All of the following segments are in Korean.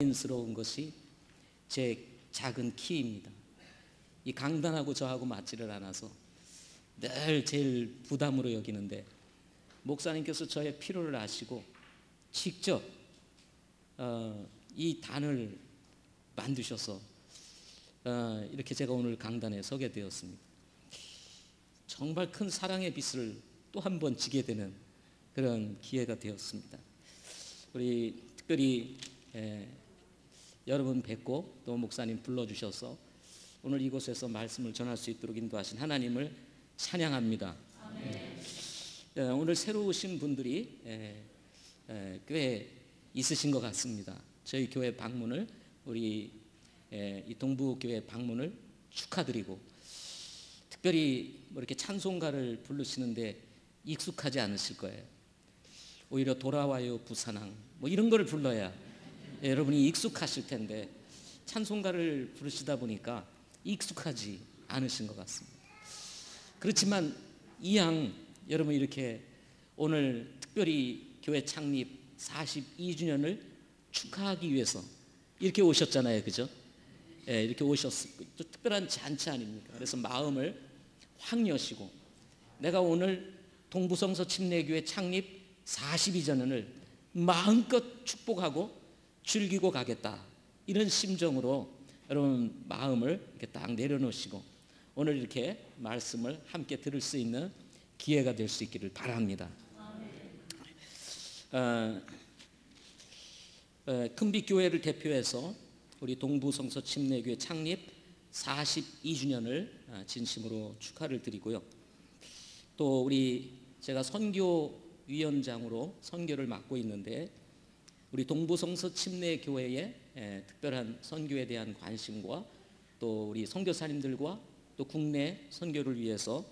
스러운 것이 제 작은 키입니다. 이 강단하고 저하고 맞지를 않아서 늘 제일 부담으로 여기는데, 목사님께서 저의 필요를 아시고 직접 이 단을 만드셔서 이렇게 제가 오늘 강단에 서게 되었습니다. 정말 큰 사랑의 빛을 또 한 번 지게 되는 그런 기회가 되었습니다. 우리 특별히 여러분 뵙고 또 목사님 불러주셔서 오늘 이곳에서 말씀을 전할 수 있도록 인도하신 하나님을 찬양합니다. 오늘 새로 오신 분들이 꽤 있으신 것 같습니다. 저희 교회 방문을, 우리 이 동부교회 방문을 축하드리고, 특별히 뭐 이렇게 찬송가를 부르시는데 익숙하지 않으실 거예요. 오히려 돌아와요 부산항 뭐 이런 거를 불러야 여러분이 익숙하실 텐데, 찬송가를 부르시다 보니까 익숙하지 않으신 것 같습니다. 그렇지만 이왕 여러분 이렇게 오늘 특별히 교회 창립 42주년을 축하하기 위해서 이렇게 오셨잖아요, 그죠? 이렇게 오셨고 또 특별한 잔치 아닙니까? 그래서 마음을 확 여시고, 내가 오늘 동부성서 침례교회 창립 42주년을 마음껏 축복하고 즐기고 가겠다, 이런 심정으로 여러분 마음을 이렇게 딱 내려놓으시고 오늘 이렇게 말씀을 함께 들을 수 있는 기회가 될 수 있기를 바랍니다. 큰빛교회를 대표해서 우리 동부성서 침례교회 창립 42주년을 진심으로 축하를 드리고요. 또 제가 선교위원장으로 선교를 맡고 있는데, 우리 동부성서 침례교회의 특별한 선교에 대한 관심과 또 우리 선교사님들과 또 국내 선교를 위해서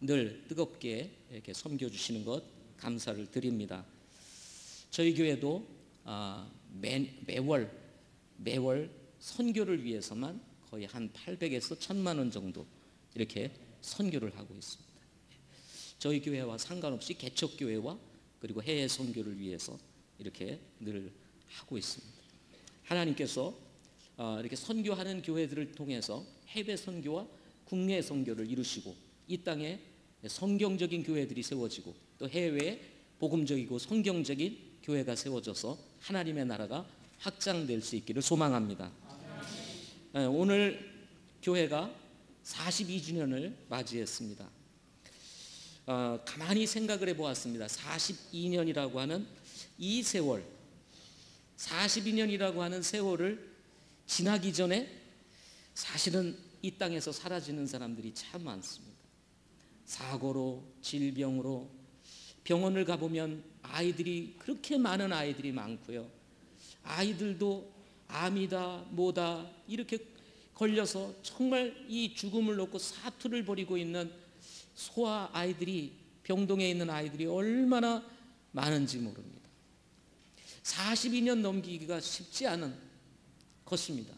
늘 뜨겁게 이렇게 섬겨 주시는 것 감사를 드립니다. 저희 교회도 매월 선교를 위해서만 거의 한 800에서 1000만 원 정도 이렇게 선교를 하고 있습니다. 저희 교회와 상관없이 개척교회와 그리고 해외 선교를 위해서 이렇게 늘 하고 있습니다. 하나님께서 이렇게 선교하는 교회들을 통해서 해외 선교와 국내 선교를 이루시고, 이 땅에 성경적인 교회들이 세워지고 또 해외에 복음적이고 성경적인 교회가 세워져서 하나님의 나라가 확장될 수 있기를 소망합니다. 오늘 교회가 42주년을 맞이했습니다. 가만히 생각을 해보았습니다. 42년이라고 하는 이 세월, 42년이라고 하는 세월을 지나기 전에 사실은 이 땅에서 사라지는 사람들이 참 많습니다. 사고로, 질병으로, 병원을 가보면 아이들이, 그렇게 많은 아이들이 많고요. 아이들도 암이다 뭐다 이렇게 걸려서 정말 이 죽음을 놓고 사투를 벌이고 있는 소아 아이들이, 병동에 있는 아이들이 얼마나 많은지 모릅니다. 42년 넘기기가 쉽지 않은 것입니다.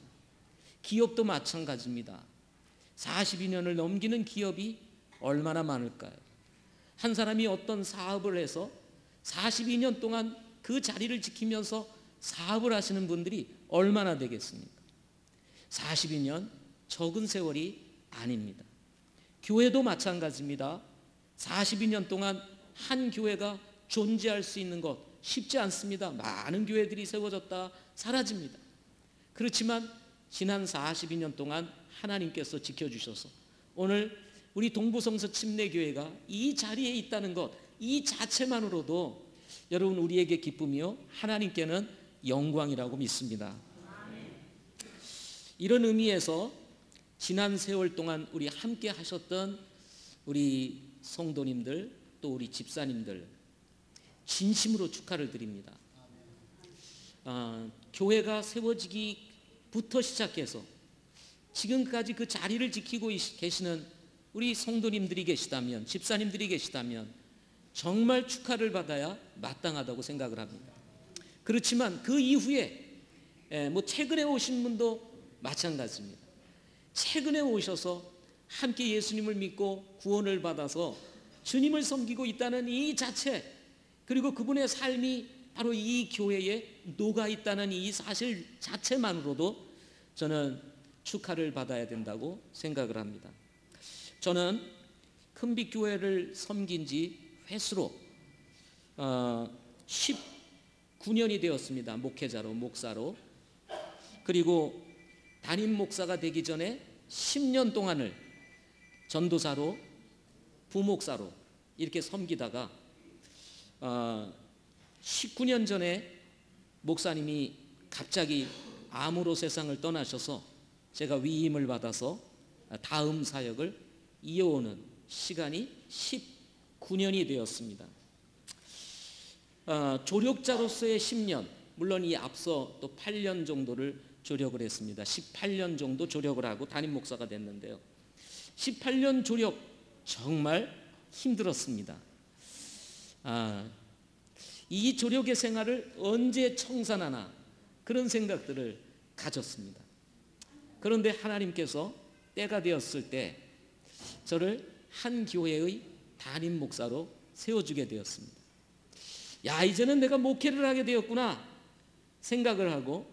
기업도 마찬가지입니다. 42년을 넘기는 기업이 얼마나 많을까요? 한 사람이 어떤 사업을 해서 42년 동안 그 자리를 지키면서 사업을 하시는 분들이 얼마나 되겠습니까? 42년 적은 세월이 아닙니다. 교회도 마찬가지입니다. 42년 동안 한 교회가 존재할 수 있는 것 쉽지 않습니다. 많은 교회들이 세워졌다 사라집니다. 그렇지만 지난 42년 동안 하나님께서 지켜주셔서 오늘 우리 동부성서 침례교회가 이 자리에 있다는 것, 이 자체만으로도 여러분 우리에게 기쁨이요 하나님께는 영광이라고 믿습니다. 이런 의미에서 지난 세월 동안 우리 함께 하셨던 우리 성도님들 또 우리 집사님들 진심으로 축하를 드립니다. 교회가 세워지기부터 시작해서 지금까지 그 자리를 지키고 계시는 우리 성도님들이 계시다면, 집사님들이 계시다면 정말 축하를 받아야 마땅하다고 생각을 합니다. 그렇지만 그 이후에 뭐 최근에 오신 분도 마찬가지입니다. 최근에 오셔서 함께 예수님을 믿고 구원을 받아서 주님을 섬기고 있다는 이 자체, 그리고 그분의 삶이 바로 이 교회에 녹아 있다는 이 사실 자체만으로도 저는 축하를 받아야 된다고 생각을 합니다. 저는 큰빛교회를 섬긴 지 횟수로 19년이 되었습니다. 목회자로, 목사로. 그리고 담임 목사가 되기 전에 10년 동안을 전도사로, 부목사로 이렇게 섬기다가 19년 전에 목사님이 갑자기 암으로 세상을 떠나셔서 제가 위임을 받아서 다음 사역을 이어오는 시간이 19년이 되었습니다. 조력자로서의 10년, 물론 이 앞서 또 8년 정도를 조력을 했습니다. 18년 정도 조력을 하고 담임 목사가 됐는데요. 18년 조력 정말 힘들었습니다. 이 조력의 생활을 언제 청산하나 그런 생각들을 가졌습니다. 그런데 하나님께서 때가 되었을 때 저를 한 교회의 담임 목사로 세워주게 되었습니다. 야, 이제는 내가 목회를 하게 되었구나 생각을 하고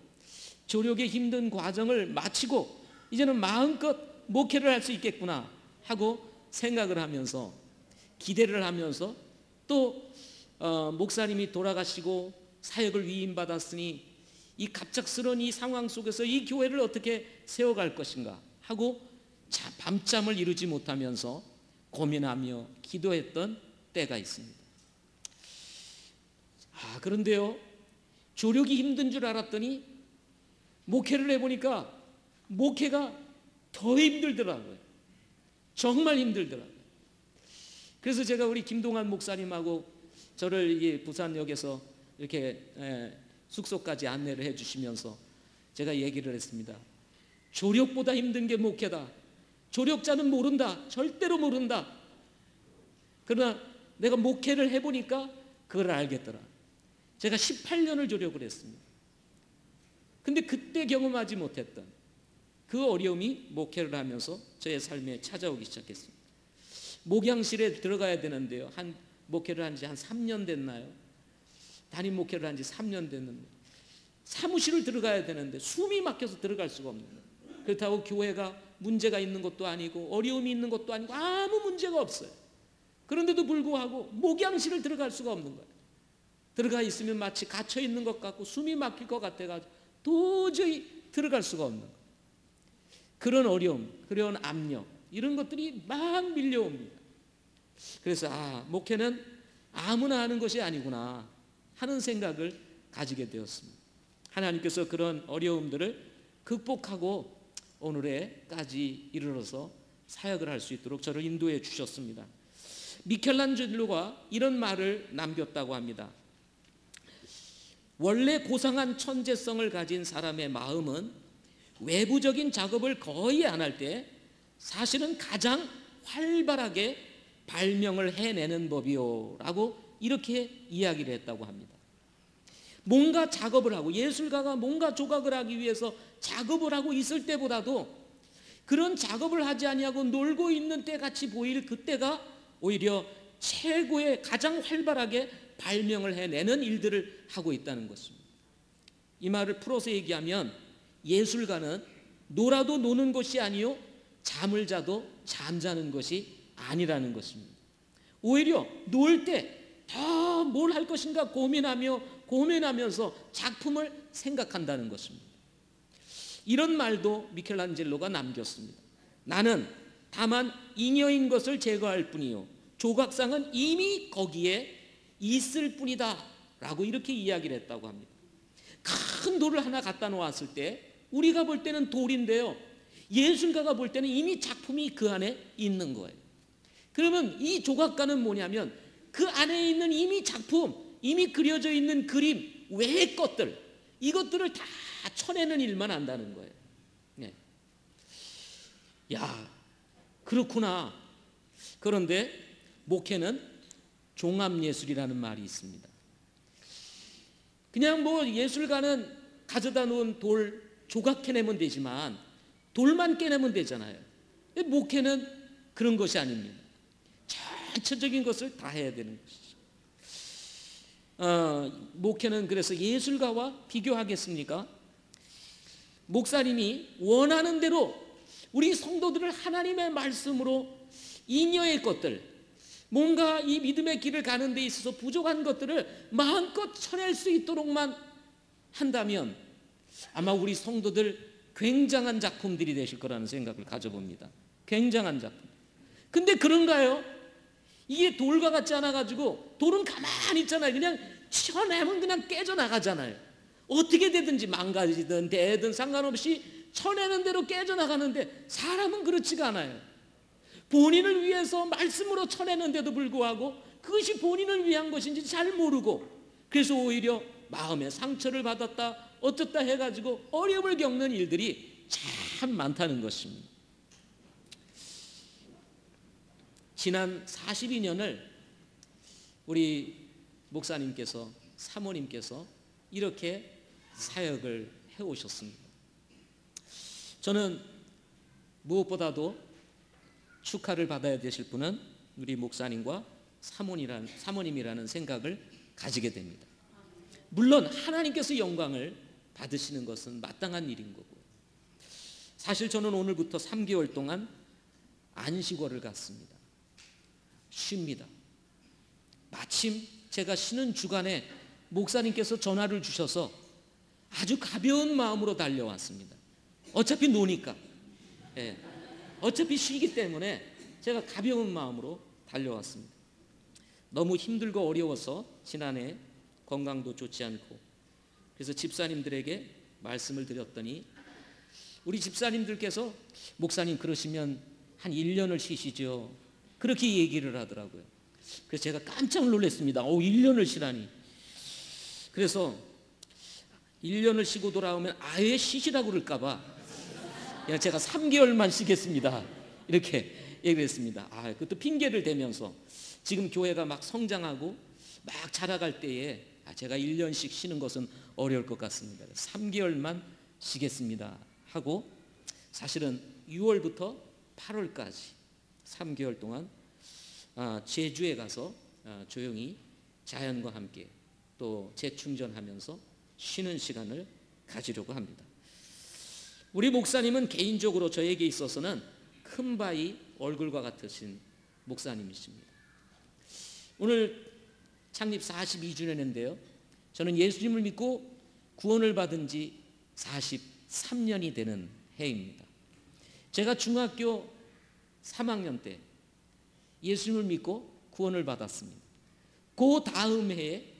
조력의 힘든 과정을 마치고 이제는 마음껏 목회를 할 수 있겠구나 하고 생각을 하면서 기대를 하면서 또 목사님이 돌아가시고 사역을 위임받았으니 이 갑작스러운 이 상황 속에서 이 교회를 어떻게 세워갈 것인가 하고 밤잠을 이루지 못하면서 고민하며 기도했던 때가 있습니다. 그런데요, 조력이 힘든 줄 알았더니 목회를 해보니까 목회가 더 힘들더라고요. 정말 힘들더라고요. 그래서 제가 우리 김동환 목사님하고 저를 부산역에서 이렇게 숙소까지 안내를 해주시면서 제가 얘기를 했습니다. 조력보다 힘든 게 목회다. 조력자는 모른다. 절대로 모른다. 그러나 내가 목회를 해보니까 그걸 알겠더라. 제가 18년을 조력을 했습니다. 근데 그때 경험하지 못했던 그 어려움이 목회를 하면서 저의 삶에 찾아오기 시작했습니다. 목양실에 들어가야 되는데요. 목회를 한 지 한 3년 됐나요? 담임 목회를 한 지 3년 됐는데 사무실을 들어가야 되는데 숨이 막혀서 들어갈 수가 없는 거예요. 그렇다고 교회가 문제가 있는 것도 아니고 어려움이 있는 것도 아니고 아무 문제가 없어요. 그런데도 불구하고 목양실을 들어갈 수가 없는 거예요. 들어가 있으면 마치 갇혀 있는 것 같고 숨이 막힐 것 같아가지고 도저히 들어갈 수가 없는 거예요. 그런 어려움, 그런 압력 이런 것들이 막 밀려옵니다. 그래서 목회는 아무나 하는 것이 아니구나 하는 생각을 가지게 되었습니다. 하나님께서 그런 어려움들을 극복하고 오늘에까지 이르러서 사역을 할 수 있도록 저를 인도해 주셨습니다. 미켈란젤로가 이런 말을 남겼다고 합니다. 원래 고상한 천재성을 가진 사람의 마음은 외부적인 작업을 거의 안 할 때 사실은 가장 활발하게 발명을 해내는 법이요 라고 이렇게 이야기를 했다고 합니다. 뭔가 작업을 하고 예술가가 뭔가 조각을 하기 위해서 작업을 하고 있을 때보다도 그런 작업을 하지 아니하고 놀고 있는 때같이 보일 그때가 오히려 최고의 가장 활발하게 발명을 해내는 일들을 하고 있다는 것입니다. 이 말을 풀어서 얘기하면 예술가는 놀아도 노는 것이 아니요 잠을 자도 잠자는 것이 아니라는 것입니다. 오히려 놀 때 더 뭘 할 것인가 고민하면서 작품을 생각한다는 것입니다. 이런 말도 미켈란젤로가 남겼습니다. 나는 다만 잉여인 것을 제거할 뿐이요 조각상은 이미 거기에 있을 뿐이다 라고 이렇게 이야기를 했다고 합니다. 큰 돌을 하나 갖다 놓았을 때 우리가 볼 때는 돌인데요 예술가가 볼 때는 이미 작품이 그 안에 있는 거예요. 그러면 이 조각가는 뭐냐면 그 안에 있는 이미 작품, 이미 그려져 있는 그림 외의 것들, 이것들을 다 쳐내는 일만 한다는 거예요. 네. 야, 그렇구나. 그런데 목회는 종합예술이라는 말이 있습니다. 그냥 예술가는 가져다 놓은 돌 조각해내면 되지만 돌만 깨내면 되잖아요. 목회는 그런 것이 아닙니다. 전체적인 것을 다 해야 되는 것이죠. 목회는 그래서 예술가와 비교하겠습니까? 목사님이 원하는 대로 우리 성도들을 하나님의 말씀으로 잉여의 것들, 뭔가 이 믿음의 길을 가는 데 있어서 부족한 것들을 마음껏 쳐낼 수 있도록만 한다면 아마 우리 성도들 굉장한 작품들이 되실 거라는 생각을 가져봅니다. 굉장한 작품. 근데 그런가요? 이게 돌과 같지 않아가지고 돌은 가만히 있잖아요. 그냥 쳐내면 그냥 깨져나가잖아요. 어떻게 되든지 망가지든 대든 상관없이 쳐내는 대로 깨져나가는데 사람은 그렇지가 않아요. 본인을 위해서 말씀으로 쳐내는데도 불구하고 그것이 본인을 위한 것인지 잘 모르고 그래서 오히려 마음에 상처를 받았다 어쩌다 해가지고 어려움을 겪는 일들이 참 많다는 것입니다. 지난 42년을 우리 목사님께서 사모님께서 이렇게 사역을 해오셨습니다. 저는 무엇보다도 축하를 받아야 되실 분은 우리 목사님과 사모님이라는 생각을 가지게 됩니다. 물론 하나님께서 영광을 받으시는 것은 마땅한 일인 거고, 사실 저는 오늘부터 3개월 동안 안식월을 갖습니다. 쉽니다. 마침 제가 쉬는 주간에 목사님께서 전화를 주셔서 아주 가벼운 마음으로 달려왔습니다. 어차피 노니까, 어차피 쉬기 때문에 제가 가벼운 마음으로 달려왔습니다. 너무 힘들고 어려워서 지난해 건강도 좋지 않고 그래서 집사님들에게 말씀을 드렸더니 우리 집사님들께서 목사님 그러시면 한 1년을 쉬시죠, 그렇게 얘기를 하더라고요. 그래서 제가 깜짝 놀랐습니다. 1년을 쉬라니. 그래서 1년을 쉬고 돌아오면 아예 쉬시라고 그럴까봐 그냥 제가 3개월만 쉬겠습니다 이렇게 얘기를 했습니다. 그것도 핑계를 대면서 지금 교회가 막 성장하고 막 자라갈 때에 제가 1년씩 쉬는 것은 어려울 것 같습니다. 3개월만 쉬겠습니다 하고 사실은 6월부터 8월까지 3개월 동안 제주에 가서 조용히 자연과 함께 또 재충전하면서 쉬는 시간을 가지려고 합니다. 우리 목사님은 개인적으로 저에게 있어서는 큰 바위 얼굴과 같으신 목사님이십니다. 오늘 창립 42주년인데요. 저는 예수님을 믿고 구원을 받은 지 43년이 되는 해입니다. 제가 중학교 3학년 때 예수님을 믿고 구원을 받았습니다. 그 다음 해에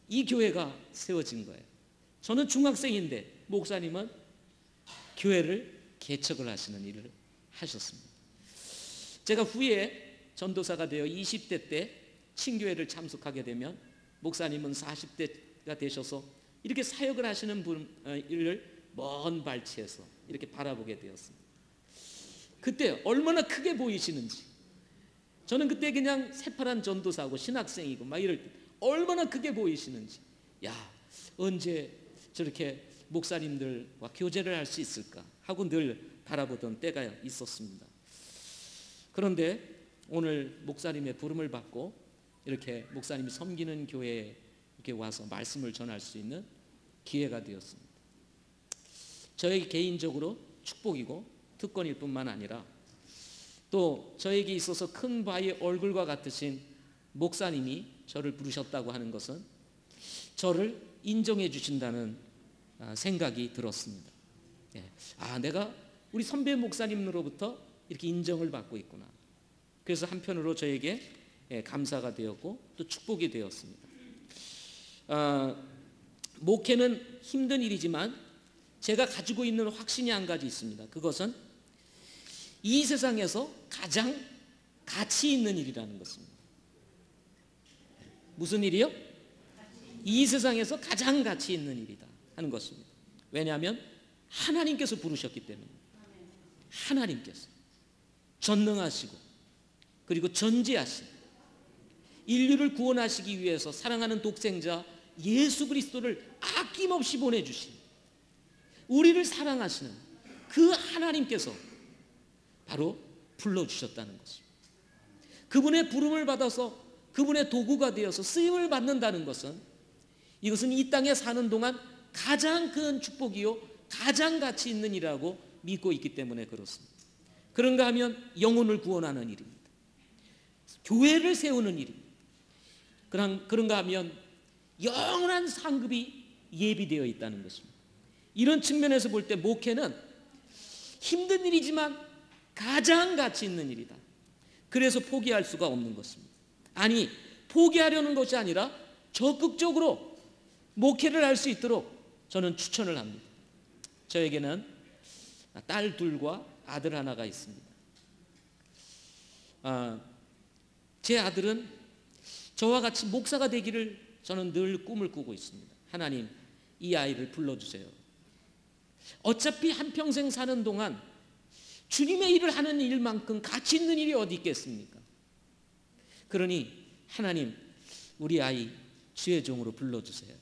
이 교회가 세워진 거예요. 저는 중학생인데 목사님은 교회를 개척을 하시는 일을 하셨습니다. 제가 후에 전도사가 되어 20대 때 친교회를 참석하게 되면 목사님은 40대가 되셔서 이렇게 사역을 하시는 분을 먼 발치에서 이렇게 바라보게 되었습니다. 그때 얼마나 크게 보이시는지, 저는 그때 그냥 새파란 전도사고 신학생이고 막 이럴 때 얼마나 크게 보이시는지, 언제 저렇게 목사님들과 교제를 할 수 있을까 하고 늘 바라보던 때가 있었습니다. 그런데 오늘 목사님의 부름을 받고 이렇게 목사님이 섬기는 교회에 이렇게 와서 말씀을 전할 수 있는 기회가 되었습니다. 저에게 개인적으로 축복이고 특권일 뿐만 아니라 또 저에게 있어서 큰 바위 얼굴과 같으신 목사님이 저를 부르셨다고 하는 것은 저를 인정해 주신다는 생각이 들었습니다. 내가 우리 선배 목사님으로부터 이렇게 인정을 받고 있구나. 그래서 한편으로 저에게 감사가 되었고 또 축복이 되었습니다. 목회는 힘든 일이지만 제가 가지고 있는 확신이 한 가지 있습니다. 그것은 이 세상에서 가장 가치 있는 일이라는 것입니다. 무슨 일이요? 이 세상에서 가장 가치 있는 일이다 하는 것입니다. 왜냐하면 하나님께서 부르셨기 때문에. 하나님께서 전능하시고 그리고 전지하신 인류를 구원하시기 위해서 사랑하는 독생자 예수 그리스도를 아낌없이 보내주신 우리를 사랑하시는 그 하나님께서 바로 불러주셨다는 것입니다. 그분의 부름을 받아서 그분의 도구가 되어서 쓰임을 받는다는 것은, 이것은 이 땅에 사는 동안 가장 큰 축복이요 가장 가치 있는 일이라고 믿고 있기 때문에 그렇습니다. 그런가 하면 영혼을 구원하는 일입니다. 교회를 세우는 일입니다. 그런가 하면 영원한 상급이 예비되어 있다는 것입니다. 이런 측면에서 볼 때 목회는 힘든 일이지만 가장 가치 있는 일이다. 그래서 포기할 수가 없는 것입니다. 아니, 포기하려는 것이 아니라 적극적으로 목회를 할 수 있도록 저는 추천을 합니다. 저에게는 딸 둘과 아들 하나가 있습니다. 제 아들은 저와 같이 목사가 되기를 저는 늘 꿈을 꾸고 있습니다. 하나님, 이 아이를 불러주세요. 어차피 한평생 사는 동안 주님의 일을 하는 일만큼 가치 있는 일이 어디 있겠습니까? 그러니 하나님, 우리 아이 주의 종으로 불러주세요.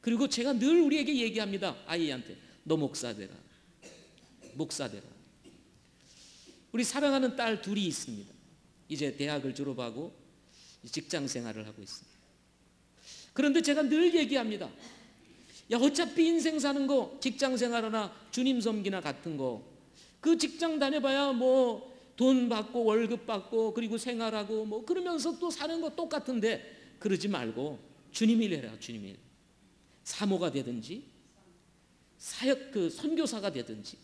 그리고 제가 늘 우리에게 얘기합니다. 아이한테, 너 목사 되라. 목사 되라. 우리 사랑하는 딸 둘이 있습니다. 이제 대학을 졸업하고 직장 생활을 하고 있습니다. 그런데 제가 늘 얘기합니다. 야, 어차피 인생 사는 거, 직장 생활이나 주님 섬기나 같은 거, 그 직장 다녀봐야 뭐 돈 받고 월급 받고 그리고 생활하고 뭐 그러면서 또 사는 거 똑같은데, 그러지 말고 주님 일 해라. 주님 일. 사모가 되든지 사역 선교사가 되든지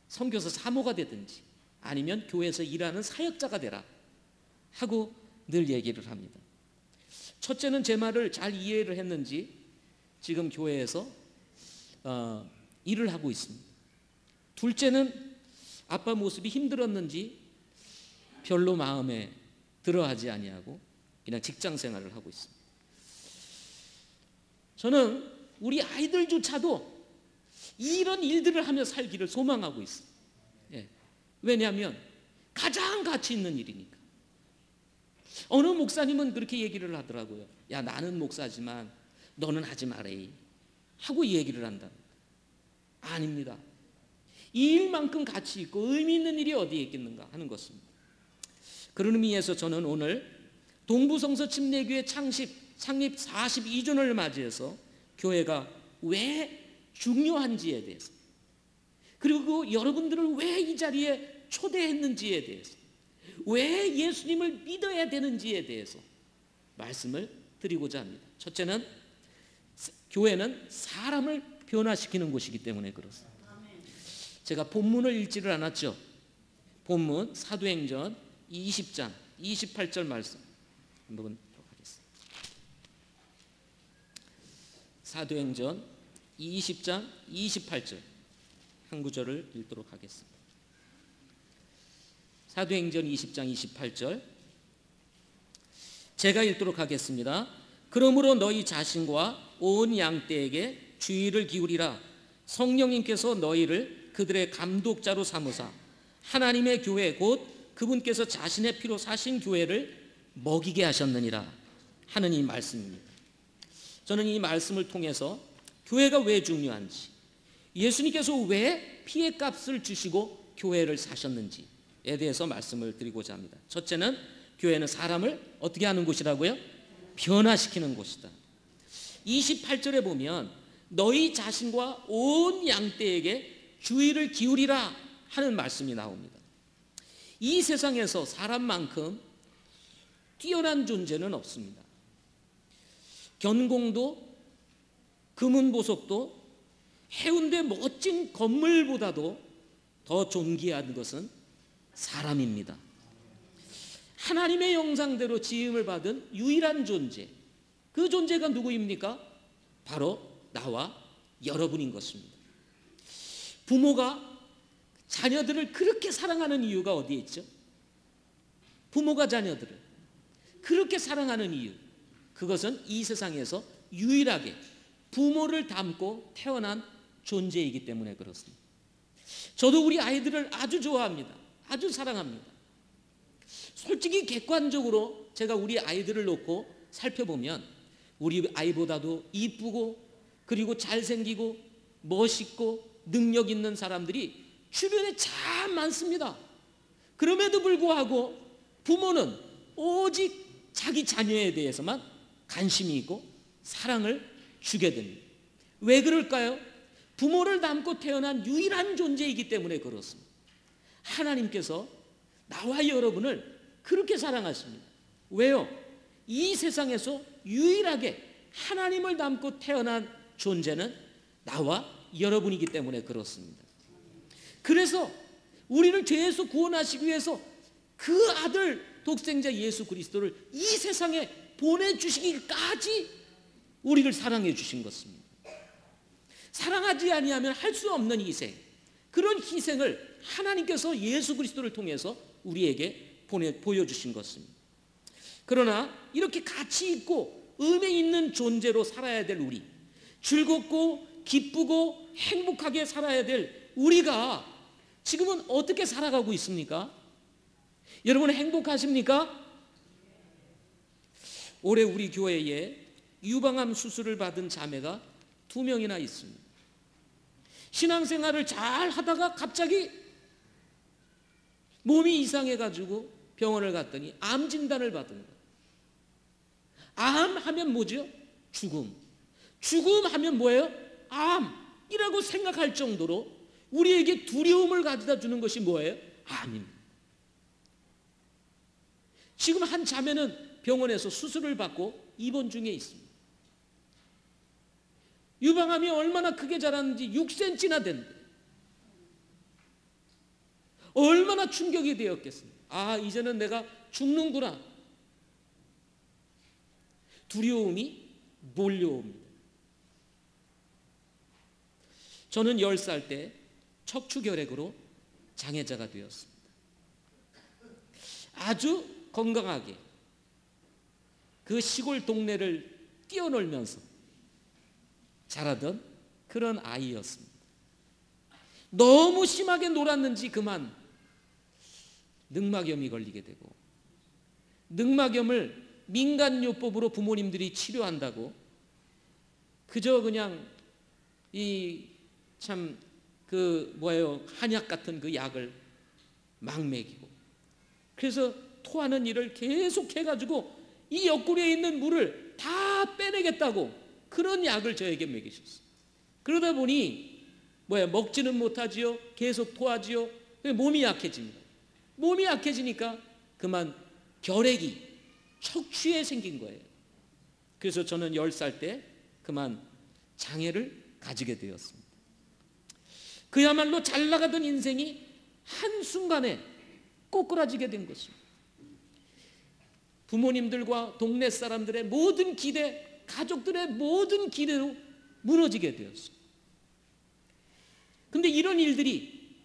선교사 사모가 되든지 아니면 교회에서 일하는 사역자가 되라 하고 늘 얘기를 합니다. 첫째는 제 말을 잘 이해를 했는지 지금 교회에서 일을 하고 있습니다. 둘째는 아빠 모습이 힘들었는지 별로 마음에 들어하지 아니하고 그냥 직장 생활을 하고 있습니다. 저는 우리 아이들조차도 이런 일들을 하며 살기를 소망하고 있습니다. 예. 왜냐하면 가장 가치 있는 일이니까. 어느 목사님은 그렇게 얘기를 하더라고요. 야, 나는 목사지만 너는 하지 말아이 하고 얘기를 한다. 아닙니다. 이 일만큼 가치 있고 의미 있는 일이 어디에 있겠는가 하는 것입니다. 그런 의미에서 저는 오늘 동부성서 침례교회 창립 42주년을 맞이해서 교회가 왜 중요한지에 대해서, 그리고 여러분들을 왜 이 자리에 초대했는지에 대해서, 왜 예수님을 믿어야 되는지에 대해서 말씀을 드리고자 합니다. 첫째는 교회는 사람을 변화시키는 곳이기 때문에 그렇습니다. 제가 본문을 읽지를 않았죠. 본문 사도행전 20장 28절 말씀 한번 보겠습니다. 사도행전 20장 28절 한 구절을 읽도록 하겠습니다. 사도행전 20장 28절 제가 읽도록 하겠습니다. 그러므로 너희 자신과 온 양떼에게 주의를 기울이라. 성령님께서 너희를 그들의 감독자로 삼으사 하나님의 교회 곧 그분께서 자신의 피로 사신 교회를 먹이게 하셨느니라 하는 이 말씀입니다. 저는 이 말씀을 통해서 교회가 왜 중요한지, 예수님께서 왜 피의 값을 주시고 교회를 사셨는지에 대해서 말씀을 드리고자 합니다. 첫째는 교회는 사람을 어떻게 하는 곳이라고요? 변화시키는 곳이다. 28절에 보면 너희 자신과 온 양떼에게 주의를 기울이라 하는 말씀이 나옵니다. 이 세상에서 사람만큼 뛰어난 존재는 없습니다. 견공도 금은보석도 해운대 멋진 건물보다도 더 존귀한 것은 사람입니다. 하나님의 형상대로 지음을 받은 유일한 존재, 그 존재가 누구입니까? 바로 나와 여러분인 것입니다. 부모가 자녀들을 그렇게 사랑하는 이유가 어디에 있죠? 부모가 자녀들을 그렇게 사랑하는 이유, 그것은 이 세상에서 유일하게 부모를 닮고 태어난 존재이기 때문에 그렇습니다. 저도 우리 아이들을 아주 좋아합니다. 아주 사랑합니다. 솔직히 객관적으로 제가 우리 아이들을 놓고 살펴보면 우리 아이보다도 이쁘고 그리고 잘생기고 멋있고 능력 있는 사람들이 주변에 참 많습니다. 그럼에도 불구하고 부모는 오직 자기 자녀에 대해서만 관심이 있고 사랑을 주게 됩니다. 왜 그럴까요? 부모를 닮고 태어난 유일한 존재이기 때문에 그렇습니다. 하나님께서 나와 여러분을 그렇게 사랑하십니다. 왜요? 이 세상에서 유일하게 하나님을 닮고 태어난 존재는 나와 여러분이기 때문에 그렇습니다. 그래서 우리를 죄에서 구원하시기 위해서 그 아들 독생자 예수 그리스도를 이 세상에 보내주시기까지 우리를 사랑해 주신 것입니다. 사랑하지 아니하면 할 수 없는 희생, 그런 희생을 하나님께서 예수 그리스도를 통해서 우리에게 보여주신 것입니다. 그러나 이렇게 가치 있고 의미 있는 존재로 살아야 될 우리, 즐겁고 기쁘고 행복하게 살아야 될 우리가 지금은 어떻게 살아가고 있습니까? 여러분 행복하십니까? 올해 우리 교회에 유방암 수술을 받은 자매가 2명이나 있습니다. 신앙생활을 잘 하다가 갑자기 몸이 이상해가지고 병원을 갔더니 암 진단을 받은 거예요. 암 하면 뭐죠? 죽음. 죽음 하면 뭐예요? 암이라고 생각할 정도로 우리에게 두려움을 가져다 주는 것이 뭐예요? 암입니다. 지금 한 자매는 병원에서 수술을 받고 입원 중에 있습니다. 유방암이 얼마나 크게 자랐는지 6cm나 된대. 얼마나 충격이 되었겠습니까? 이제는 내가 죽는구나. 두려움이 몰려옵니다. 저는 10살 때 척추결핵으로 장애자가 되었습니다. 아주 건강하게 그 시골 동네를 뛰어놀면서 자라던 그런 아이였습니다. 너무 심하게 놀았는지 그만 늑막염이 걸리게 되고, 늑막염을 민간요법으로 부모님들이 치료한다고 그저 그냥 한약 같은 그 약을 막 먹이고, 그래서 토하는 일을 계속 해가지고 이 옆구리에 있는 물을 다 빼내겠다고 그런 약을 저에게 먹이셨어요. 그러다 보니 먹지는 못하지요. 계속 토하지요. 몸이 약해집니다. 몸이 약해지니까 그만 결핵이 척추에 생긴 거예요. 그래서 저는 10살 때 그만 장애를 가지게 되었습니다. 그야말로 잘 나가던 인생이 한순간에 꼬꾸라지게 된 것입니다. 부모님들과 동네 사람들의 모든 기대, 가족들의 모든 기대로 무너지게 되었어요. 그런데 이런 일들이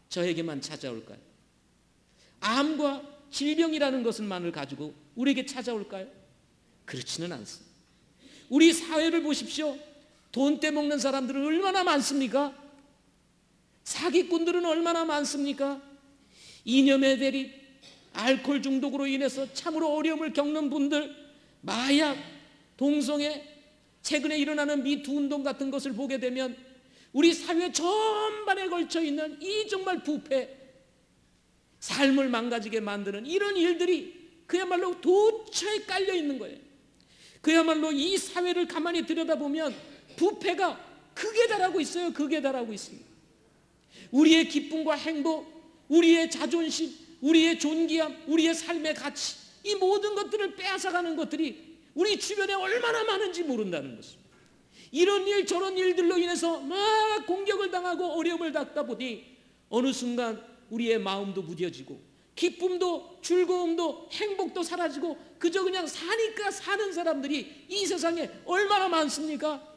저에게만 찾아올까요? 암과 질병이라는 것만을 가지고 우리에게 찾아올까요? 그렇지는 않습니다. 우리 사회를 보십시오. 돈 떼먹는 사람들은 얼마나 많습니까? 사기꾼들은 얼마나 많습니까? 이념의 대립, 알코올 중독으로 인해서 참으로 어려움을 겪는 분들, 마약, 동성애, 최근에 일어나는 미투 운동 같은 것을 보게 되면 우리 사회 전반에 걸쳐 있는 이 정말 부패, 삶을 망가지게 만드는 이런 일들이 그야말로 도처에 깔려 있는 거예요. 그야말로 이 사회를 가만히 들여다보면 부패가 극에 달하고 있어요. 극에 달하고 있습니다. 우리의 기쁨과 행복, 우리의 자존심, 우리의 존귀함, 우리의 삶의 가치, 이 모든 것들을 빼앗아가는 것들이 우리 주변에 얼마나 많은지 모른다는 것입니다. 이런 일 저런 일들로 인해서 막 공격을 당하고 어려움을 겪다 보니 어느 순간 우리의 마음도 무뎌지고 기쁨도 즐거움도 행복도 사라지고 그저 그냥 사니까 사는 사람들이 이 세상에 얼마나 많습니까?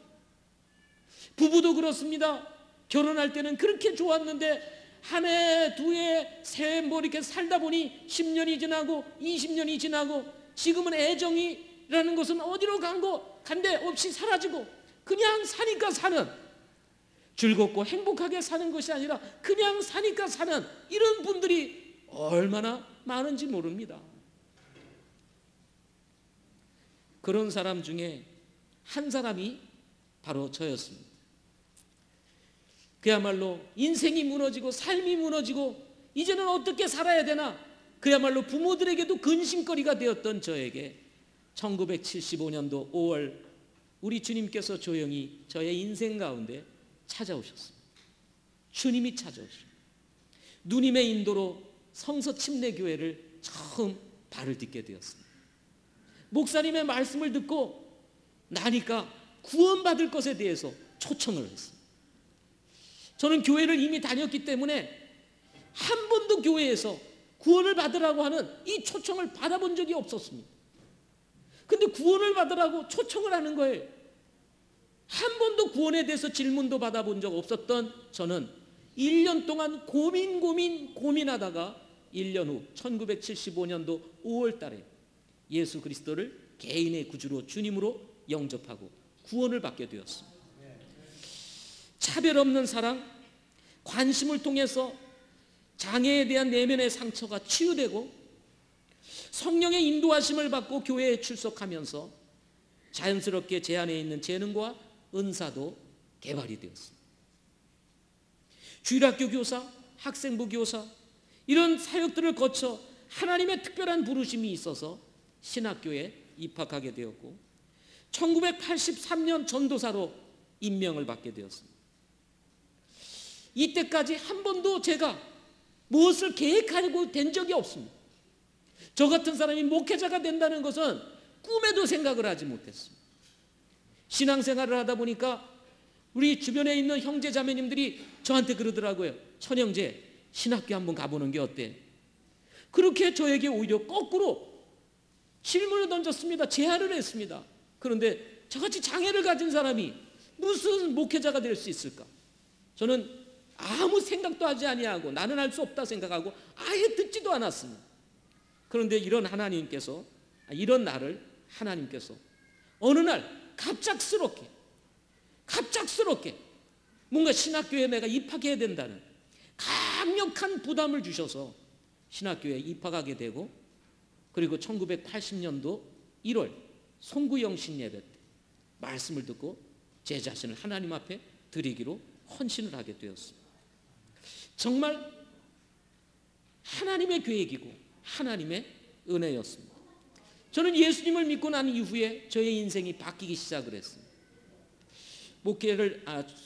부부도 그렇습니다. 결혼할 때는 그렇게 좋았는데 한 해, 두 해, 세 해 이렇게 살다 보니 10년이 지나고 20년이 지나고 지금은 애정이라는 것은 어디로 간데 없이 사라지고 그냥 사니까 사는, 즐겁고 행복하게 사는 것이 아니라 그냥 사니까 사는 이런 분들이 얼마나 많은지 모릅니다. 그런 사람 중에 한 사람이 바로 저였습니다. 그야말로 인생이 무너지고 삶이 무너지고 이제는 어떻게 살아야 되나 그야말로 부모들에게도 근심거리가 되었던 저에게 1975년도 5월 우리 주님께서 조용히 저의 인생 가운데 찾아오셨습니다. 주님이 찾아오셨습니다. 누님의 인도로 성서 침례교회를 처음 발을 딛게 되었습니다. 목사님의 말씀을 듣고 나니까 구원받을 것에 대해서 초청을 했습니다. 저는 교회를 이미 다녔기 때문에 한 번도 교회에서 구원을 받으라고 하는 이 초청을 받아본 적이 없었습니다. 근데 구원을 받으라고 초청을 하는 거예요. 한 번도 구원에 대해서 질문도 받아본 적 없었던 저는 1년 동안 고민하다가 1년 후 1975년도 5월 달에 예수 그리스도를 개인의 구주로 주님으로 영접하고 구원을 받게 되었습니다. 차별 없는 사랑, 관심을 통해서 장애에 대한 내면의 상처가 치유되고 성령의 인도하심을 받고 교회에 출석하면서 자연스럽게 제 안에 있는 재능과 은사도 개발이 되었습니다. 주일학교 교사, 학생부 교사 이런 사역들을 거쳐 하나님의 특별한 부르심이 있어서 신학교에 입학하게 되었고 1983년 전도사로 임명을 받게 되었습니다. 이때까지 한 번도 제가 무엇을 계획하고 된 적이 없습니다. 저 같은 사람이 목회자가 된다는 것은 꿈에도 생각을 하지 못했습니다. 신앙생활을 하다 보니까 우리 주변에 있는 형제 자매님들이 저한테 그러더라고요. 천형제 신학교 한번 가보는 게 어때? 그렇게 저에게 오히려 거꾸로 질문을 던졌습니다. 제안을 했습니다. 그런데 저같이 장애를 가진 사람이 무슨 목회자가 될 수 있을까? 저는 아무 생각도 하지 아니하고 나는 할 수 없다 생각하고 아예 듣지도 않았습니다. 그런데 이런 날을 하나님께서 어느 날 갑작스럽게 뭔가 신학교에 내가 입학해야 된다는 강력한 부담을 주셔서 신학교에 입학하게 되고 그리고 1980년도 1월 송구영신 예배 때 말씀을 듣고 제 자신을 하나님 앞에 드리기로 헌신을 하게 되었습니다. 정말 하나님의 계획이고 하나님의 은혜였습니다. 저는 예수님을 믿고 난 이후에 저의 인생이 바뀌기 시작을 했습니다.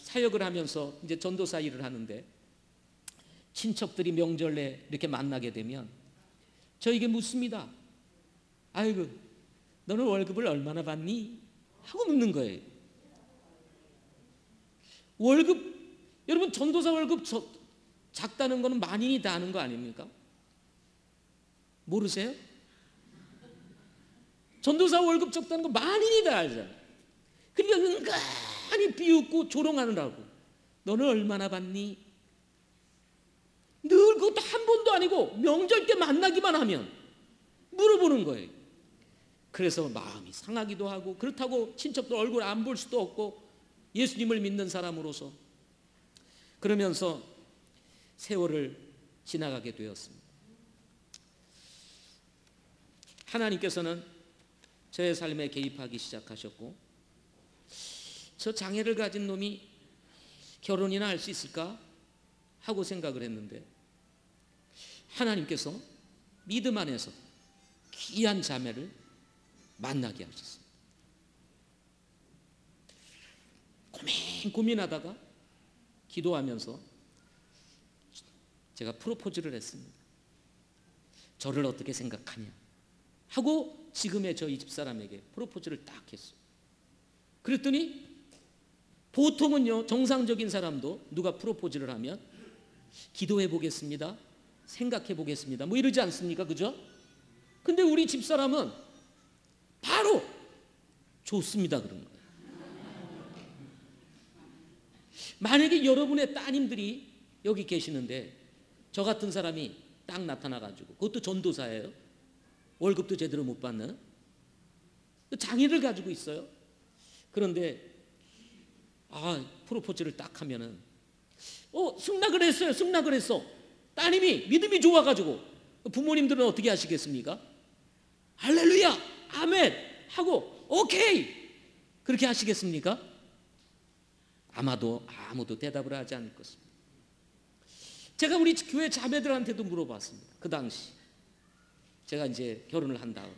사역을 하면서 이제 전도사 일을 하는데 친척들이 명절에 이렇게 만나게 되면 저에게 묻습니다. 아이고, 너는 월급을 얼마나 받니? 하고 묻는 거예요. 여러분 전도사 월급 작다는 거는 만인이 다 아는 거 아닙니까? 모르세요? 전도사 월급 적다는 거 만인이 다 알잖아요. 그러니까 은근히 비웃고 조롱하느라고 너는 얼마나 받니? 늘 그것도 한 번도 아니고 명절 때 만나기만 하면 물어보는 거예요. 그래서 마음이 상하기도 하고 그렇다고 친척들 얼굴 안 볼 수도 없고 예수님을 믿는 사람으로서 그러면서 세월을 지나가게 되었습니다. 하나님께서는 저의 삶에 개입하기 시작하셨고 저 장애를 가진 놈이 결혼이나 할 수 있을까 하고 생각을 했는데 하나님께서 믿음 안에서 귀한 자매를 만나게 하셨습니다. 고민하다가 기도하면서 제가 프로포즈를 했습니다. 저를 어떻게 생각하냐 하고 지금의 저희 집사람에게 프로포즈를 딱 했어요. 그랬더니 보통은요 정상적인 사람도 누가 프로포즈를 하면 기도해 보겠습니다, 생각해 보겠습니다 뭐 이러지 않습니까? 그죠? 근데 우리 집사람은 바로 좋습니다 그런 거예요. 만약에 여러분의 따님들이 여기 계시는데 저 같은 사람이 딱 나타나가지고 그것도 전도사예요. 월급도 제대로 못 받는 장애를 가지고 있어요. 그런데 프로포즈를 딱 하면은 승낙을 했어. 따님이 믿음이 좋아가지고 부모님들은 어떻게 하시겠습니까? 할렐루야 아멘 하고 오케이 그렇게 하시겠습니까? 아마도 아무도 대답을 하지 않을 것입니다. 제가 우리 교회 자매들한테도 물어봤습니다. 그 당시 제가 이제 결혼을 한 다음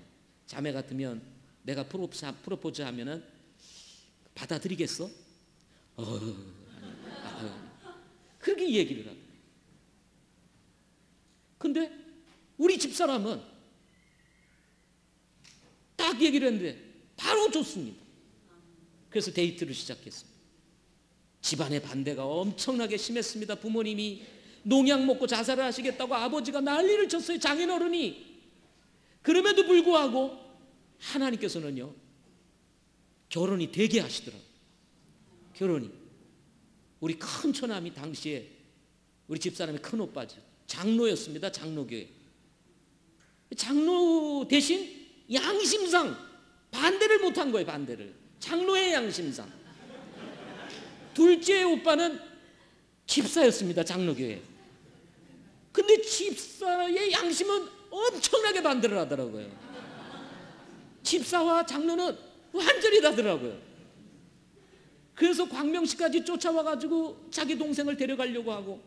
자매 같으면 내가 프로포즈 하면은 받아들이겠어? 그렇게 얘기를 하더라고요. 근데 우리 집사람은 딱 얘기를 했는데 바로 좋습니다. 그래서 데이트를 시작했습니다. 집안의 반대가 엄청나게 심했습니다. 부모님이 농약 먹고 자살을 하시겠다고 아버지가 난리를 쳤어요. 장인어른이. 그럼에도 불구하고 하나님께서는요, 결혼이 되게 하시더라고요. 결혼이. 우리 큰 처남이 당시에 우리 집사람의 큰 오빠죠. 장로였습니다. 장로교회. 장로 대신 양심상 반대를 못한 거예요. 반대를. 장로의 양심상. 둘째 오빠는 집사였습니다. 장로교회. 근데 집사의 양심은 엄청나게 반대를 하더라고요. 집사와 장로는 완전히 다르더라고요. 그래서 광명시까지 쫓아와가지고 자기 동생을 데려가려고 하고,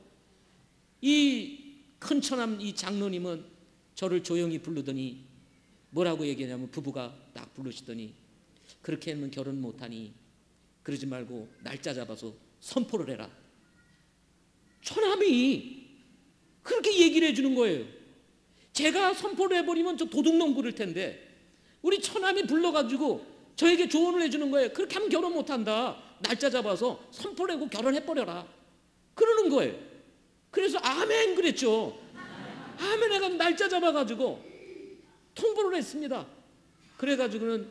이 큰 처남 이 장로님은 저를 조용히 부르더니 뭐라고 얘기하냐면, 부부가 딱 부르시더니 그렇게 하면 결혼 못하니 그러지 말고 날짜 잡아서 선포를 해라. 처남이 그렇게 얘기를 해주는 거예요. 제가 선포를 해버리면 저 도둑놈 부를 텐데 우리 처남이 불러가지고 저에게 조언을 해주는 거예요. 그렇게 하면 결혼 못한다. 날짜 잡아서 선포를 하고 결혼해버려라. 그러는 거예요. 그래서 아멘 그랬죠. 아멘 해가지고 날짜 잡아가지고 통보를 했습니다. 그래가지고는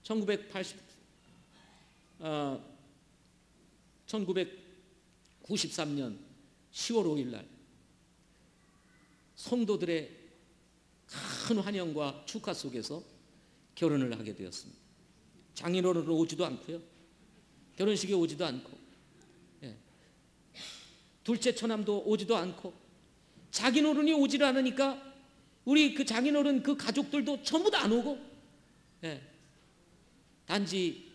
1993년 10월 5일 날 성도들의 큰 환영과 축하 속에서 결혼을 하게 되었습니다. 장인어른으로 오지도 않고요, 결혼식에 오지도 않고, 둘째 처남도 오지도 않고, 장인어른이 오지를 않으니까 우리 그 장인어른 그 가족들도 전부 다 안 오고, 단지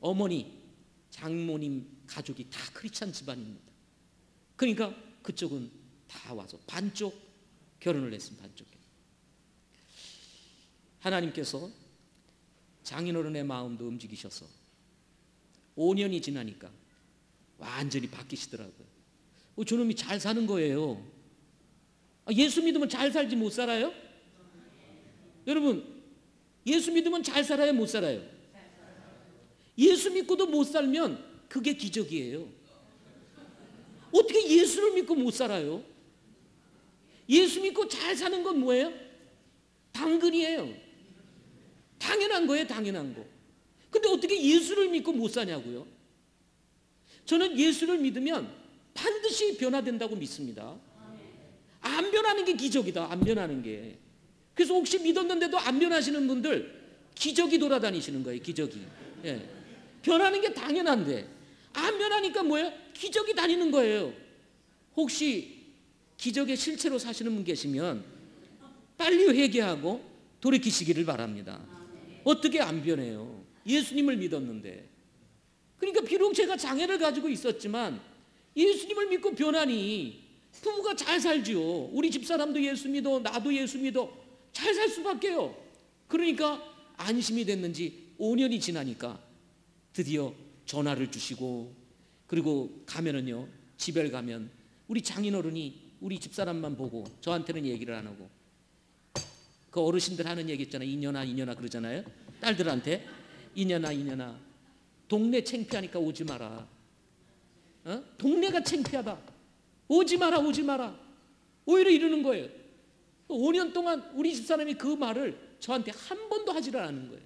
어머니, 장모님 가족이 다 크리스찬 집안입니다. 그러니까 그쪽은 다 와서 반쪽 결혼을 했습니다. 반쪽. 하나님께서 장인어른의 마음도 움직이셔서 5년이 지나니까 완전히 바뀌시더라고요. 저놈이 잘 사는 거예요. 예수 믿으면 잘 살지 못 살아요? 여러분, 예수 믿으면 잘 살아요, 못 살아요? 예수 믿고도 못 살면 그게 기적이에요. 어떻게 예수를 믿고 못 살아요? 예수 믿고 잘 사는 건 뭐예요? 당근이에요. 당연한 거예요, 당연한 거. 근데 어떻게 예수를 믿고 못 사냐고요? 저는 예수를 믿으면 반드시 변화된다고 믿습니다. 안 변하는 게 기적이다. 안 변하는 게. 그래서 혹시 믿었는데도 안 변하시는 분들 기적이 돌아다니시는 거예요. 기적이. 변하는 게 당연한데 안 변하니까 뭐예요? 기적이 다니는 거예요. 혹시 기적의 실체로 사시는 분 계시면 빨리 회개하고 돌이키시기를 바랍니다. 어떻게 안 변해요? 예수님을 믿었는데. 그러니까 비록 제가 장애를 가지고 있었지만 예수님을 믿고 변하니 부부가 잘 살지요. 우리 집사람도 예수 믿어, 나도 예수 믿어. 잘 살 수밖에요. 그러니까 안심이 됐는지 5년이 지나니까 드디어 전화를 주시고, 그리고 가면은요, 집에 가면 우리 장인어른이 우리 집사람만 보고 저한테는 얘기를 안 하고, 그 어르신들 하는 얘기 있잖아요. 이년아 그러잖아요. 딸들한테 이년아 동네 창피하니까 오지 마라. 동네가 창피하다. 오지 마라. 오히려 이러는 거예요. 5년 동안 우리 집사람이 그 말을 저한테 한 번도 하지를 않은 거예요.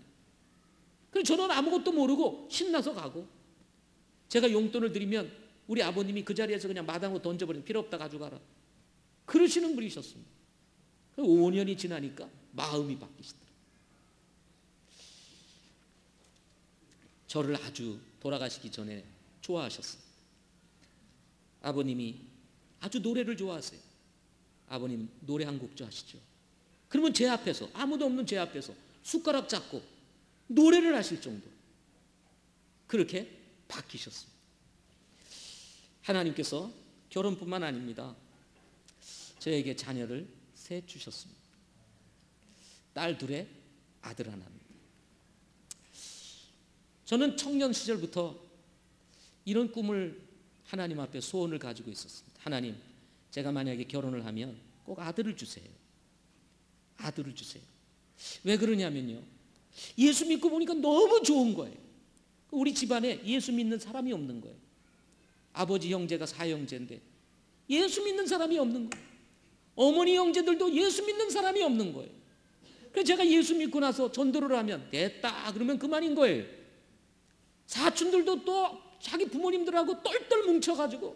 그래서 저는 아무것도 모르고 신나서 가고, 제가 용돈을 드리면 우리 아버님이 그 자리에서 그냥 마당으로 던져버리면 필요 없다 가져가라. 그러시는 분이셨습니다. 5년이 지나니까 마음이 바뀌시더라고요. 저를 아주 돌아가시기 전에 좋아하셨어요. 아버님이 아주 노래를 좋아하세요. 아버님 노래 한 곡 좀 하시죠. 그러면 제 앞에서, 아무도 없는 제 앞에서 숟가락 잡고 노래를 하실 정도로 그렇게 바뀌셨습니다. 하나님께서 결혼뿐만 아닙니다. 저에게 자녀를 셋 주셨습니다. 딸 둘에 아들 하나입니다. 저는 청년 시절부터 이런 꿈을 하나님 앞에 소원을 가지고 있었습니다. 하나님, 제가 만약에 결혼을 하면 꼭 아들을 주세요. 아들을 주세요. 왜 그러냐면요, 예수 믿고 보니까 너무 좋은 거예요. 우리 집안에 예수 믿는 사람이 없는 거예요. 아버지 형제가 4형제인데 예수 믿는 사람이 없는 거예요. 어머니 형제들도 예수 믿는 사람이 없는 거예요. 그래서 제가 예수 믿고 나서 전도를 하면 됐다 그러면 그만인 거예요. 사촌들도 또 자기 부모님들하고 똘똘 뭉쳐가지고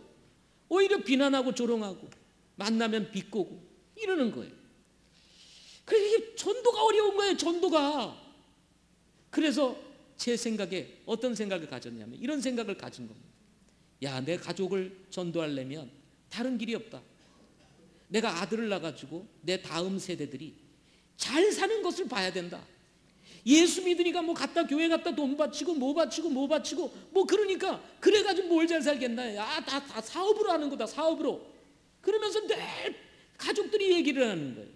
오히려 비난하고 조롱하고 만나면 비꼬고 이러는 거예요. 그래서 이게 전도가 어려운 거예요. 전도가. 그래서 제 생각에 어떤 생각을 가졌냐면 이런 생각을 가진 겁니다. 야, 내 가족을 전도하려면 다른 길이 없다. 내가 아들을 낳아가지고 내 다음 세대들이 잘 사는 것을 봐야 된다. 예수 믿으니까 뭐 갔다 교회 갔다 돈 바치고 뭐 바치고 뭐 바치고 뭐 그러니까 그래가지고 뭘 잘 살겠나. 야, 다 사업으로 하는 거다. 사업으로. 그러면서 늘 가족들이 얘기를 하는 거예요.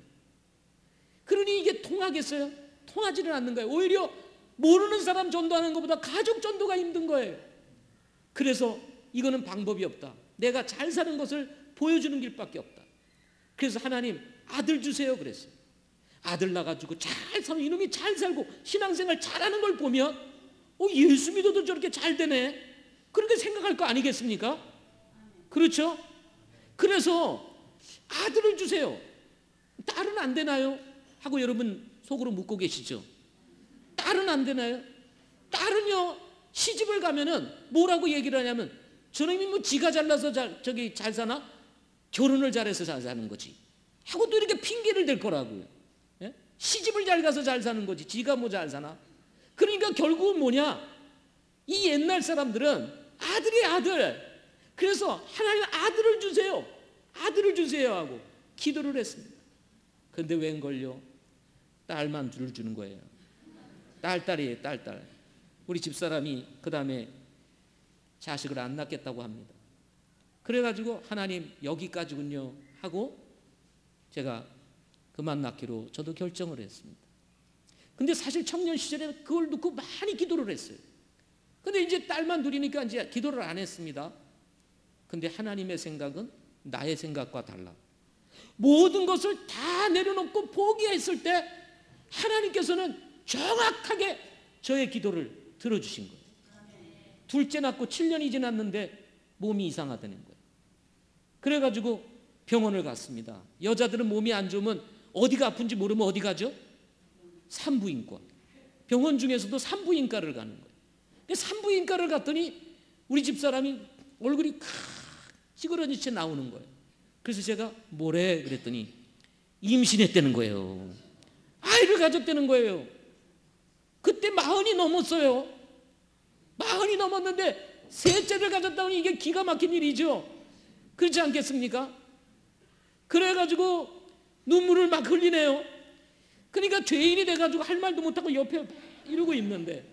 그러니 이게 통하겠어요? 통하지는 않는 거예요. 오히려 모르는 사람 전도하는 것보다 가족 전도가 힘든 거예요. 그래서 이거는 방법이 없다. 내가 잘 사는 것을 보여주는 길밖에 없다. 그래서 하나님 아들 주세요 그랬어요. 아들 낳아가지고 잘 사는 이놈이 잘 살고 신앙생활 잘하는 걸 보면 예수 믿어도 저렇게 잘 되네 그렇게 생각할 거 아니겠습니까? 그렇죠? 그래서 아들을 주세요. 딸은 안 되나요? 하고 여러분 속으로 묻고 계시죠? 딸은 안 되나요? 딸은요 시집을 가면은 뭐라고 얘기를 하냐면 저놈이 뭐 지가 잘나서 잘 사나? 결혼을 잘해서 잘 사는 거지 하고 또 이렇게 핑계를 댈 거라고요. 예? 시집을 잘 가서 잘 사는 거지 지가 뭐 잘 사나? 그러니까 결국은 뭐냐, 이 옛날 사람들은 아들이 아들. 그래서 하나님 아들을 주세요, 아들을 주세요 하고 기도를 했습니다. 그런데 웬걸요, 딸만 주는 거예요. 딸이에요. 딸. 우리 집사람이 그 다음에 자식을 안 낳겠다고 합니다. 그래가지고 하나님 여기까지군요 하고 제가 그만 낳기로 저도 결정을 했습니다. 근데 사실 청년 시절에 그걸 놓고 많이 기도를 했어요. 근데 이제 딸만 둘이니까 이제 기도를 안 했습니다. 근데 하나님의 생각은 나의 생각과 달라. 모든 것을 다 내려놓고 포기했을 때 하나님께서는 정확하게 저의 기도를 들어주신 거예요. 둘째 낳고 7년이 지났는데 몸이 이상하다는 거예요. 그래가지고 병원을 갔습니다. 여자들은 몸이 안 좋으면 어디가 아픈지 모르면 어디 가죠? 산부인과. 병원 중에서도 산부인과를 가는 거예요. 산부인과를 갔더니 우리 집사람이 얼굴이 찌그러진 채 나오는 거예요. 그래서 제가 뭐래 그랬더니 임신했다는 거예요. 아이를 가졌다는 거예요. 그때 40이 넘었어요. 40이 넘었는데 셋째를 가졌다고 하니 이게 기가 막힌 일이죠. 그렇지 않겠습니까? 그래가지고 눈물을 막 흘리네요. 그러니까 죄인이 돼가지고 할 말도 못하고 옆에 이러고 있는데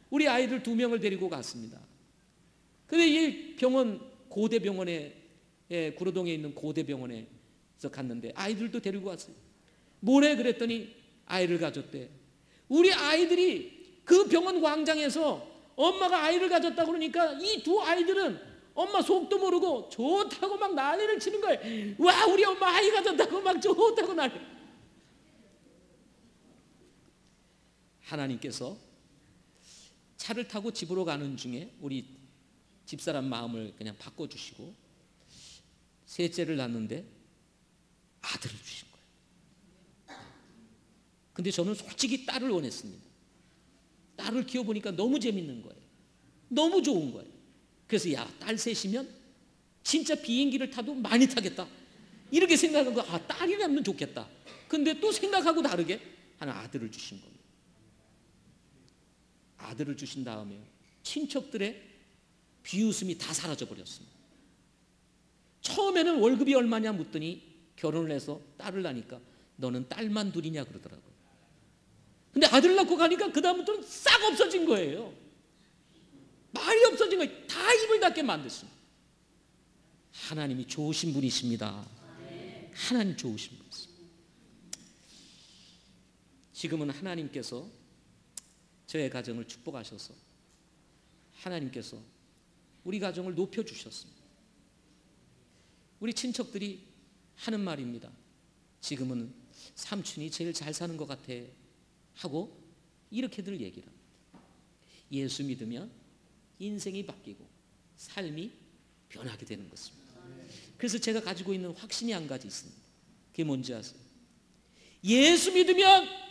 우리 아이들 2명을 데리고 갔습니다. 근데 이 병원 고대병원에, 구로동에 있는 고대병원에서 갔는데 아이들도 데리고 왔어요. 뭐래 그랬더니 아이를 가졌대. 우리 아이들이 그 병원 광장에서 엄마가 아이를 가졌다고 그러니까 이 두 아이들은 엄마 속도 모르고 좋다고 막 난리를 치는 거예요. 와, 우리 엄마 아이 가졌다고 막 좋다고 난리. 하나님께서 차를 타고 집으로 가는 중에 우리 집사람 마음을 그냥 바꿔주시고 셋째를 낳는데 아들을 주신 거예요. 근데 저는 솔직히 딸을 원했습니다. 딸을 키워보니까 너무 재밌는 거예요. 너무 좋은 거예요. 그래서 야, 딸 셋이면 진짜 비행기를 타도 많이 타겠다 이렇게 생각하고 딸이라면 좋겠다. 근데 또 생각하고 다르게 하나 아들을 주신 겁니다. 아들을 주신 다음에 친척들의 비웃음이 다 사라져 버렸습니다. 처음에는 월급이 얼마냐 묻더니 결혼을 해서 딸을 낳으니까 너는 딸만 둘이냐 그러더라고요. 근데 아들 낳고 가니까 그 다음부터는 싹 없어진 거예요. 말이 없어진 거예요. 다 입을 닫게 만들었습니다. 하나님이 좋으신 분이십니다. 하나님 좋으신 분이십니다. 지금은 하나님께서 저의 가정을 축복하셔서 하나님께서 우리 가정을 높여주셨습니다. 우리 친척들이 하는 말입니다. 지금은 삼촌이 제일 잘 사는 것 같아 하고 이렇게들 얘기를 합니다. 예수 믿으면 인생이 바뀌고 삶이 변하게 되는 것입니다. 그래서 제가 가지고 있는 확신이 한 가지 있습니다. 그게 뭔지 아세요? 예수 믿으면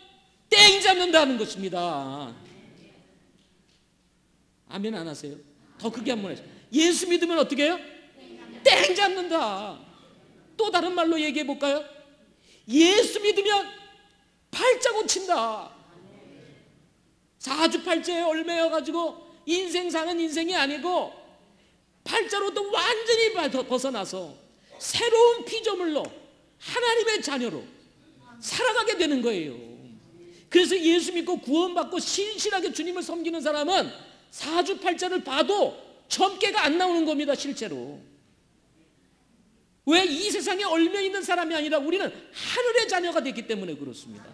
땡 잡는다는 것입니다. 아멘 안 하세요? 더 크게 한번 해주세요. 예수 믿으면 어떻게 해요? 땡 잡는다. 또 다른 말로 얘기해 볼까요? 예수 믿으면 팔자 고친다. 사주팔자에 얽매여가지고 인생 사는 인생이 아니고 팔자로도 완전히 벗어나서 새로운 피조물로 하나님의 자녀로 살아가게 되는 거예요. 그래서 예수 믿고 구원받고 신실하게 주님을 섬기는 사람은 사주팔자를 봐도 점괘가 안 나오는 겁니다. 실제로. 왜? 이 세상에 얽혀 있는 사람이 아니라 우리는 하늘의 자녀가 됐기 때문에 그렇습니다.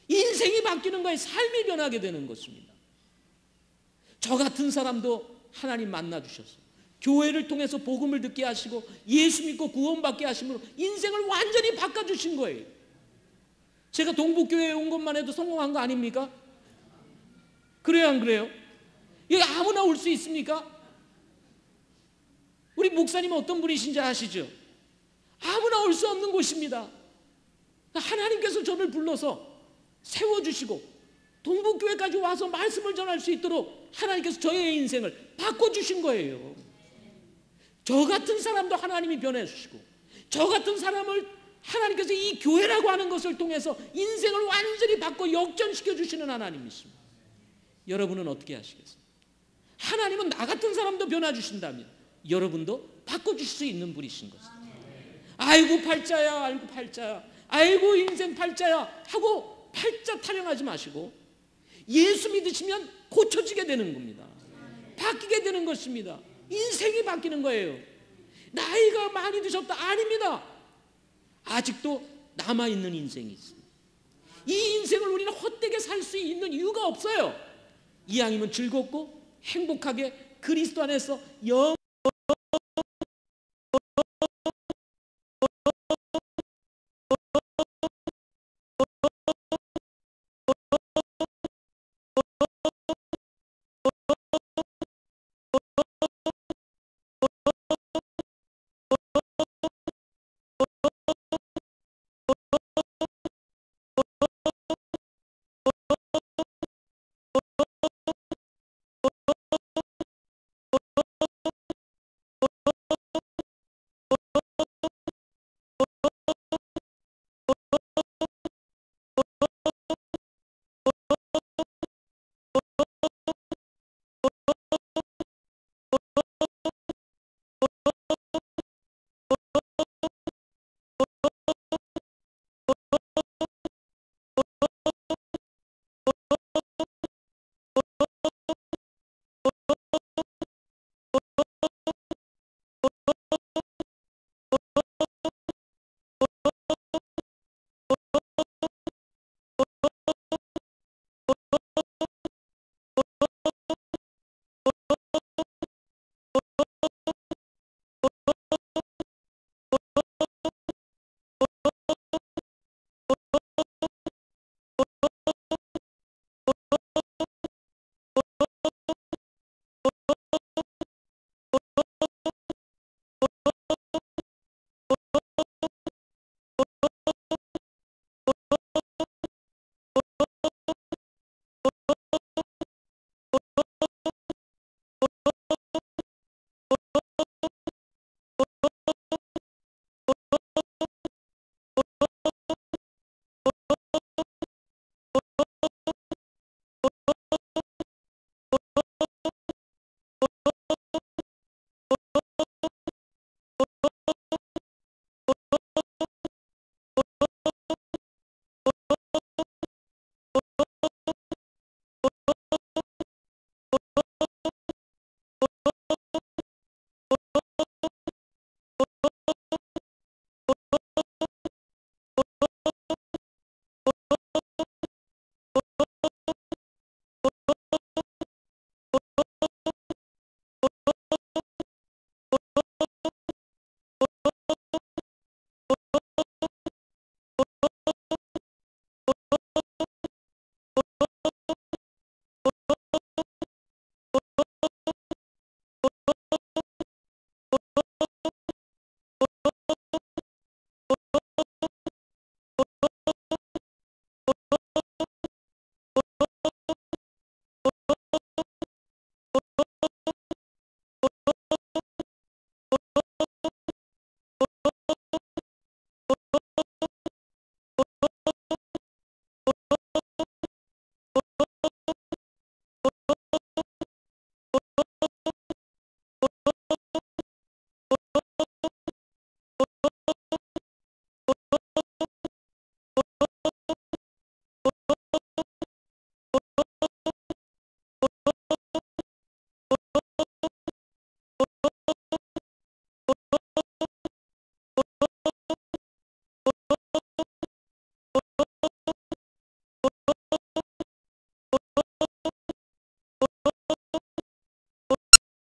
인생이 바뀌는 거예요. 삶이 변하게 되는 것입니다. 저 같은 사람도 하나님 만나주셔서 교회를 통해서 복음을 듣게 하시고 예수 믿고 구원받게 하심으로 인생을 완전히 바꿔주신 거예요. 제가 동북교회에 온 것만 해도 성공한 거 아닙니까? 그래요 안 그래요? 여기 아무나 올 수 있습니까? 우리 목사님은 어떤 분이신지 아시죠? 아무나 올 수 없는 곳입니다. 하나님께서 저를 불러서 세워주시고 동북교회까지 와서 말씀을 전할 수 있도록 하나님께서 저의 인생을 바꿔주신 거예요. 저 같은 사람도 하나님이 변해주시고 저 같은 사람을 하나님께서 이 교회라고 하는 것을 통해서 인생을 완전히 바꿔 역전시켜 주시는 하나님이십니다. 여러분은 어떻게 하시겠어요? 하나님은 나 같은 사람도 변화주신다면 여러분도 바꿔주실 수 있는 분이신 것입니다. 아이고 팔자야, 아이고 팔자야, 아이고 인생 팔자야 하고 팔자 타령하지 마시고 예수 믿으시면 고쳐지게 되는 겁니다. 바뀌게 되는 것입니다. 인생이 바뀌는 거예요. 나이가 많이 드셨다? 아닙니다. 아직도 남아있는 인생이 있습니다. 이 인생을 우리는 헛되게 살 수 있는 이유가 없어요. 이왕이면 즐겁고 행복하게 그리스도 안에서